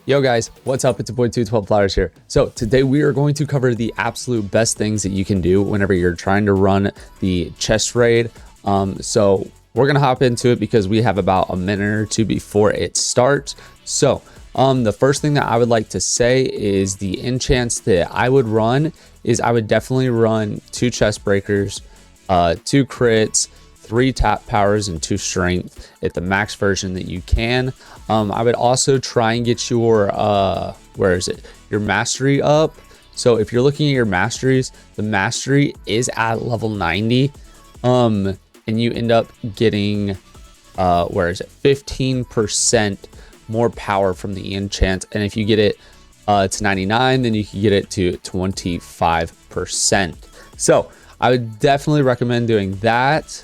Yo guys, what's up? It's your boy 212 Flowers here. So today we are going to cover the absolute best things that you can do whenever you're trying to run the chest raid. So we're gonna hop into it because we have about a minute or two before it starts. So the first thing that I would like to say is the enchants that I would run is I would definitely run 2 chest breakers, 2 crits, 3 tap powers, and 2 strength at the max version that you can. I would also try and get your your mastery up. So if you're looking at your masteries, the mastery is at level 90, and you end up getting 15% more power from the enchant. And if you get it to 99, then you can get it to 25%. So I would definitely recommend doing that.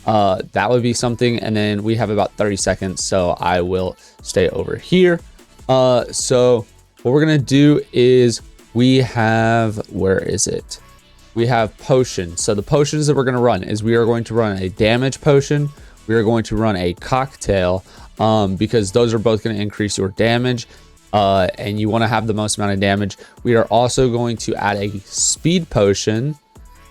That would be something. And then we have about 30 seconds, so I will stay over here. So what we're gonna do is we have, we have potions. So the potions that we're gonna run is we are going to run a damage potion, we are going to run a cocktail, because those are both going to increase your damage, and you want to have the most amount of damage. We are also going to add a speed potion.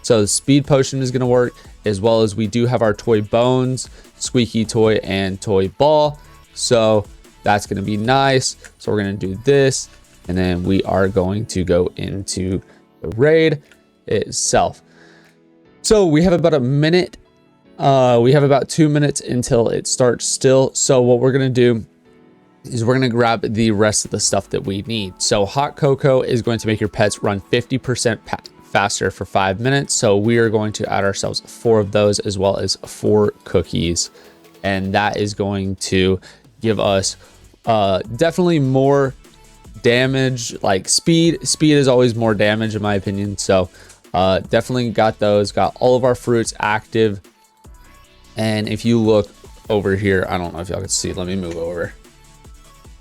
So the speed potion is going to work, as well as we do have our toy bones, squeaky toy, and toy ball. So that's going to be nice. So we're going to do this, and then we are going to go into the raid itself. So we have about a minute. We have about 2 minutes until it starts still. So what we're going to do is we're going to grab the rest of the stuff that we need. So hot cocoa is going to make your pets run 50% faster for 5 minutes. So we are going to add ourselves 4 of those, as well as 4 cookies. And that is going to give us definitely more damage, like speed. Speed is always more damage in my opinion. So definitely got those, got all of our fruits active. And if you look over here, I don't know if y'all can see, let me move over.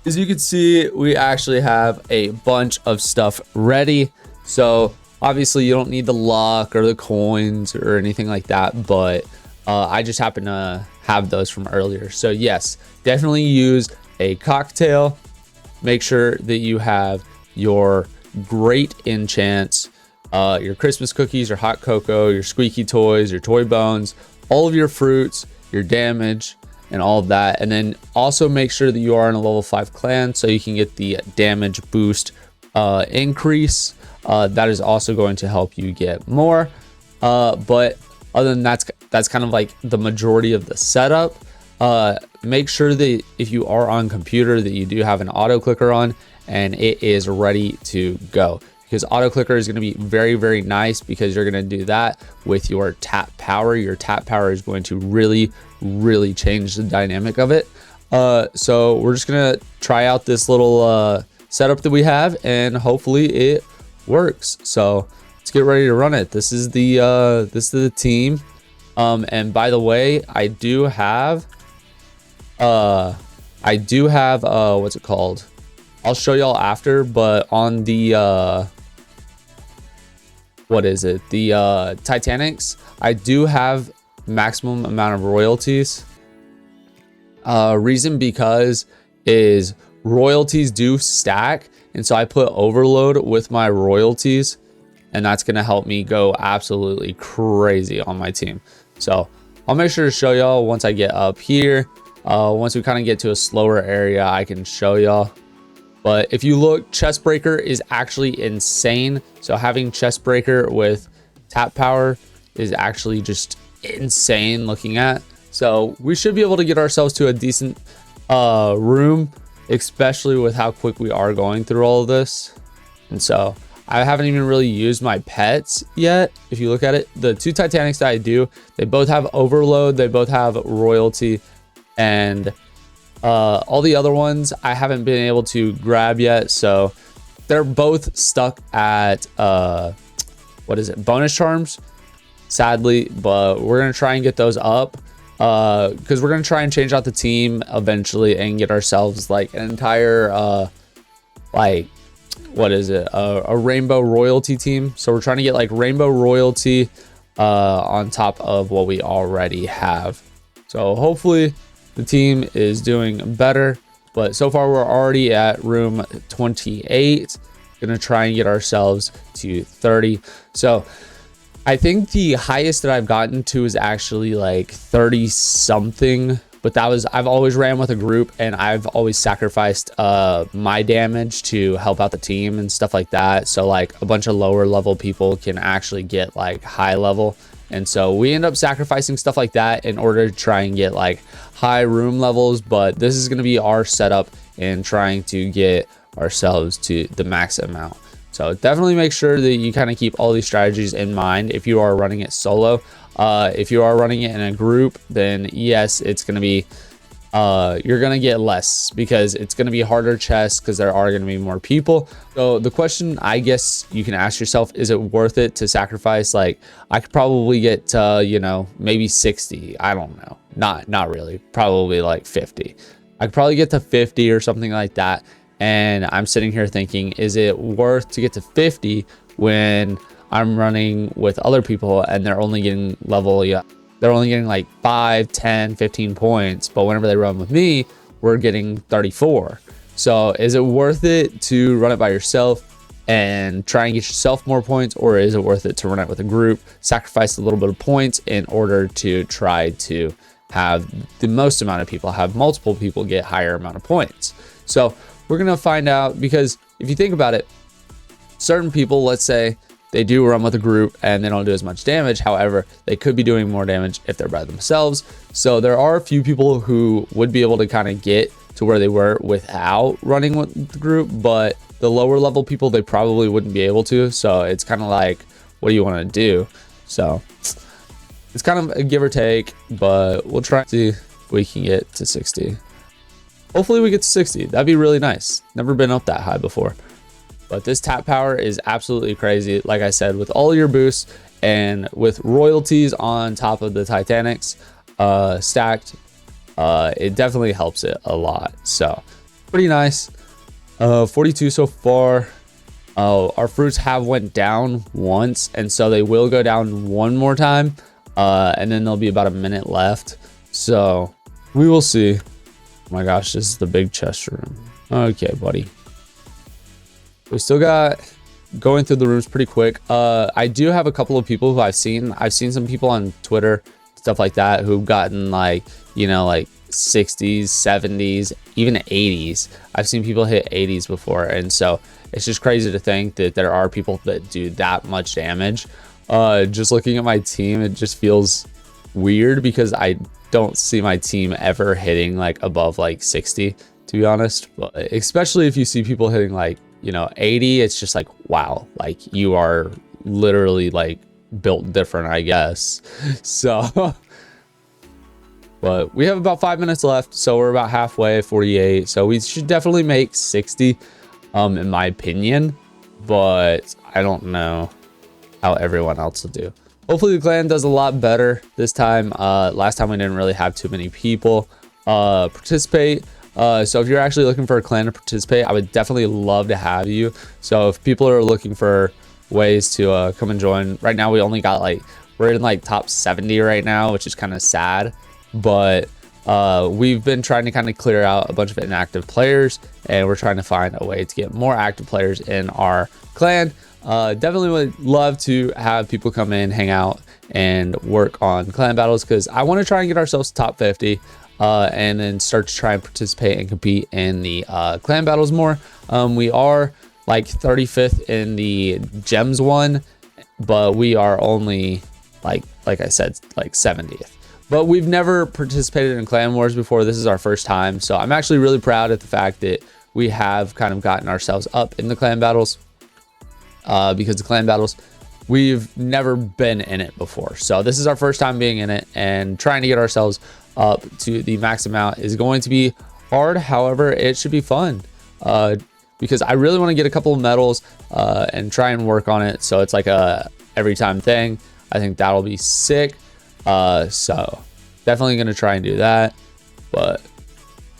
As you can see, we actually have a bunch of stuff ready. So obviously you don't need the luck or the coins or anything like that, but I just happen to have those from earlier. So yes, definitely use a cocktail. Make sure that you have your great enchants, your Christmas cookies, your hot cocoa, your squeaky toys, your toy bones, all of your fruits, your damage, and all of that. And then also make sure that you are in a level 5 clan so you can get the damage boost increase. That is also going to help you get more. But other than that's kind of like the majority of the setup. Make sure that if you are on computer that you do have an auto clicker on and it is ready to go. Because auto clicker is going to be very, very nice because you're going to do that with your tap power. Your tap power is going to really, really change the dynamic of it. So we're just going to try out this little setup that we have, and hopefully it works. So let's get ready to run it. This is the team. And by the way, I do have what's it called? I'll show y'all after, but on the the Titanics, I do have maximum amount of royalties. Reason because is royalties do stack, and so I put overload with my royalties, and that's gonna help me go absolutely crazy on my team. So I'll make sure to show y'all once I get up here. Once we kind of get to a slower area, I can show y'all. But if you look, chest breaker is actually insane. So having chest breaker with tap power is actually just insane looking at. So we should be able to get ourselves to a decent room, especially with how quick we are going through all of this. And so I haven't even really used my pets yet. If you look at it, the 2 Titanics that I do, they both have overload, they both have royalty, and all the other ones I haven't been able to grab yet. So they're both stuck at bonus charms, sadly, but we're gonna try and get those up because we're gonna try and change out the team eventually and get ourselves like an entire a rainbow royalty team. So we're trying to get like rainbow royalty on top of what we already have. So hopefully the team is doing better. But so far we're already at room 28. Gonna try and get ourselves to 30. So I think the highest that I've gotten to is actually like 30 something, but that was, I've always ran with a group and I've always sacrificed my damage to help out the team and stuff like that. So like a bunch of lower level people can actually get like high level. And so we end up sacrificing stuff like that in order to try and get like high room levels. But this is going to be our setup in trying to get ourselves to the max amount. So definitely make sure that you kind of keep all these strategies in mind if you are running it solo. If you are running it in a group, then yes, it's going to be, you're going to get less because it's going to be harder chests because there are going to be more people. So the question I guess you can ask yourself, is it worth it to sacrifice? Like I could probably get to, you know, maybe 60. I don't know. Not really. Probably like 50. I could probably get to 50 or something like that. And I'm sitting here thinking, is it worth to get to 50 when I'm running with other people and they're only getting level, they're only getting like 5, 10, 15 points. But whenever they run with me, we're getting 34. So is it worth it to run it by yourself and try and get yourself more points? Or is it worth it to run it with a group, sacrifice a little bit of points in order to try to have the most amount of people, have multiple people get higher amount of points? So we're going to find out, because if you think about it, certain people, let's say they do run with a group and they don't do as much damage. However, they could be doing more damage if they're by themselves. So there are a few people who would be able to kind of get to where they were without running with the group, but the lower level people, they probably wouldn't be able to. So it's kind of like, what do you want to do? So it's kind of a give or take, but we'll try to see if we can get to 60. Hopefully we get to 60. That'd be really nice. Never been up that high before. But this tap power is absolutely crazy. Like I said, with all your boosts and with royalties on top of the Titanics stacked, it definitely helps it a lot. So pretty nice. 42 so far. Our fruits have went down once, and so they will go down one more time. And then there'll be about a minute left. So we will see. Oh my gosh, this is the big chest room. Okay, buddy. We still got going through the rooms pretty quick. I do have a couple of people who I've seen some people on Twitter, stuff like that, who've gotten like, you know, like 60s, 70s, even 80s. I've seen people hit 80s before. And so it's just crazy to think that there are people that do that much damage. Just looking at my team, it just feels weird because I don't see my team ever hitting like above like 60, to be honest. But especially if you see people hitting like, you know, 80, it's just like, wow, like you are literally like built different, I guess. So but we have about 5 minutes left, so we're about halfway, 48. So we should definitely make 60 in my opinion, but I don't know how everyone else will do. Hopefully the clan does a lot better this time. Last time we didn't really have too many people participate. So if you're actually looking for a clan to participate, I would definitely love to have you. So if people are looking for ways to come and join, right now we only got like, we're in like top 70 right now, which is kind of sad. But we've been trying to kind of clear out a bunch of inactive players, and we're trying to find a way to get more active players in our clan. Definitely would love to have people come in, hang out, and work on clan battles, because I want to try and get ourselves to top 50 and then start to try and participate and compete in the clan battles more. We are like 35th in the gems one, but we are only like I said, like 70th. But we've never participated in clan wars before. This is our first time, so I'm actually really proud at the fact that we have kind of gotten ourselves up in the clan battles. Because the clan battles, we've never been in it before. So this is our first time being in it, and trying to get ourselves up to the max amount is going to be hard. However, it should be fun because I really want to get a couple of medals and try and work on it. So it's like a every time thing. I think that'll be sick. So definitely going to try and do that. But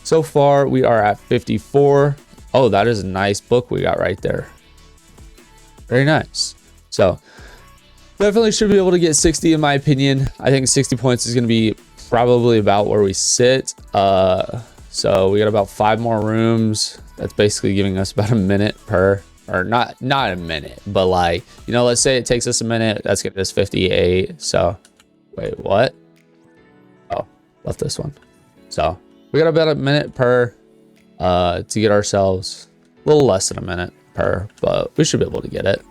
so far we are at 54. Oh, that is a nice book we got right there. Very nice. So definitely should be able to get 60 in my opinion. I think 60 points is going to be probably about where we sit. So we got about 5 more rooms. That's basically giving us about a minute per, or not a minute, but like, you know, let's say it takes us a minute. That's getting us 58. So wait, what? Oh, left this one. So we got about a minute per to get ourselves a little less than a minute per, but we should be able to get it.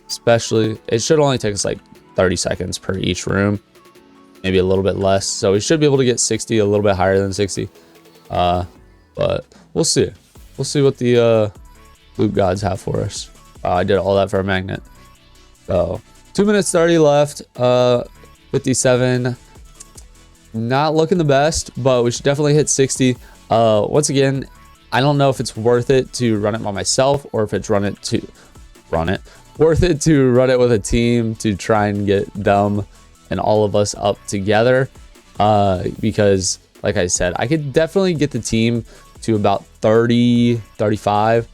Especially, it should only take us like 30 seconds per each room, maybe a little bit less. So we should be able to get 60, a little bit higher than 60. But we'll see. We'll see what the loot gods have for us. I did all that for a magnet. So 2 minutes 30 left. 57. Not looking the best, but we should definitely hit 60. Once again, I don't know if it's worth it to run it by myself or if it's worth it to run it with a team to try and get them and all of us up together. Because like I said, I could definitely get the team to about 30, 35,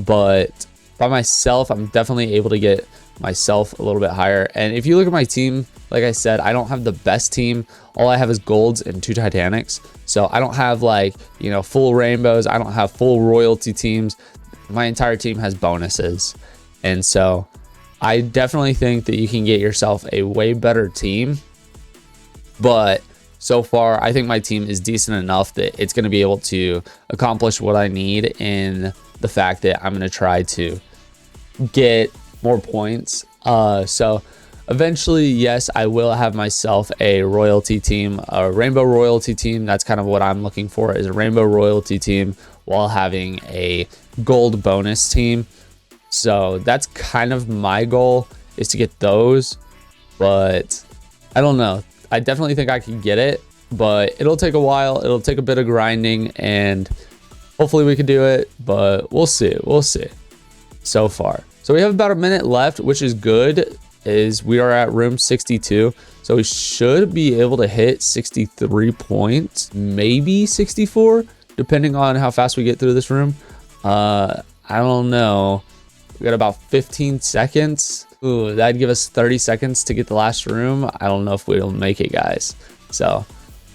but by myself, I'm definitely able to get myself a little bit higher. And if you look at my team, like I said, I don't have the best team. All I have is golds and 2 Titanics. So I don't have like, you know, full rainbows. I don't have full royalty teams. My entire team has bonuses. And so I definitely think that you can get yourself a way better team. But so far, I think my team is decent enough that it's going to be able to accomplish what I need, in the fact that I'm going to try to get more points. So eventually, yes, I will have myself a royalty team, a rainbow royalty team. That's kind of what I'm looking for, is a rainbow royalty team while having a gold bonus team. So that's kind of my goal, is to get those. But I don't know. I definitely think I can get it, but it'll take a while. It'll take a bit of grinding, and hopefully we can do it, but we'll see. We'll see so far. So we have about a minute left, which is good, is we are at room 62. So we should be able to hit 63 points, maybe 64, depending on how fast we get through this room. I don't know. We got about 15 seconds. Ooh, that'd give us 30 seconds to get the last room. I don't know if we'll make it, guys. So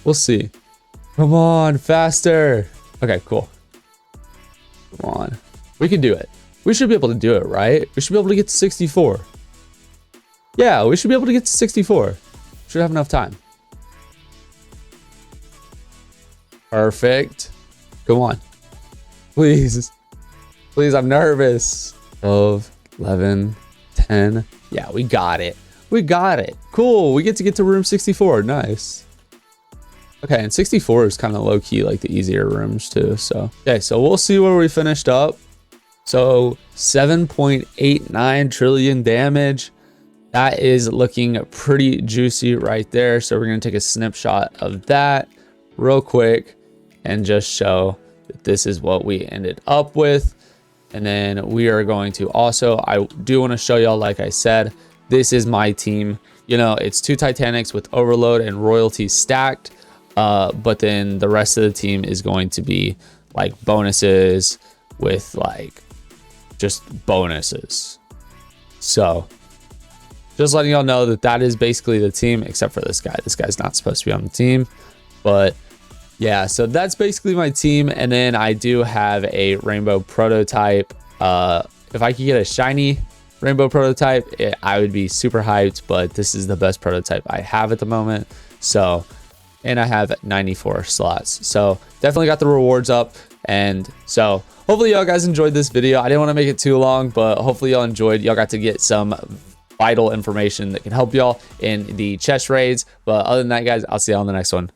we'll see. Come on, faster. Okay, cool. Come on. We can do it. We should be able to do it, right? We should be able to get to 64. Yeah, we should be able to get to 64. Should have enough time. Perfect. Come on. Please. Please, I'm nervous. 12, 11, 10. Yeah, we got it. We got it. Cool. We get to room 64. Nice. Okay, and 64 is kind of low key, like the easier rooms too. So, okay, so we'll see where we finished up. So 7.89 trillion damage. That is looking pretty juicy right there. So we're going to take a snapshot of that real quick and just show that this is what we ended up with. And then we are going to also, I do want to show y'all, like I said, this is my team. You know, it's 2 Titanics with overload and royalty stacked. But then the rest of the team is going to be like bonuses with like just bonuses. So just letting y'all know that that is basically the team, except for this guy. This guy's not supposed to be on the team, but yeah, so that's basically my team. And then I do have a rainbow prototype. If I could get a shiny rainbow prototype, I would be super hyped, but this is the best prototype I have at the moment. So, and I have 94 slots. So definitely got the rewards up. And so hopefully y'all guys enjoyed this video. I didn't want to make it too long, but hopefully y'all enjoyed. Y'all got to get some vital information that can help y'all in the chest raids. But other than that, guys, I'll see y'all on the next one.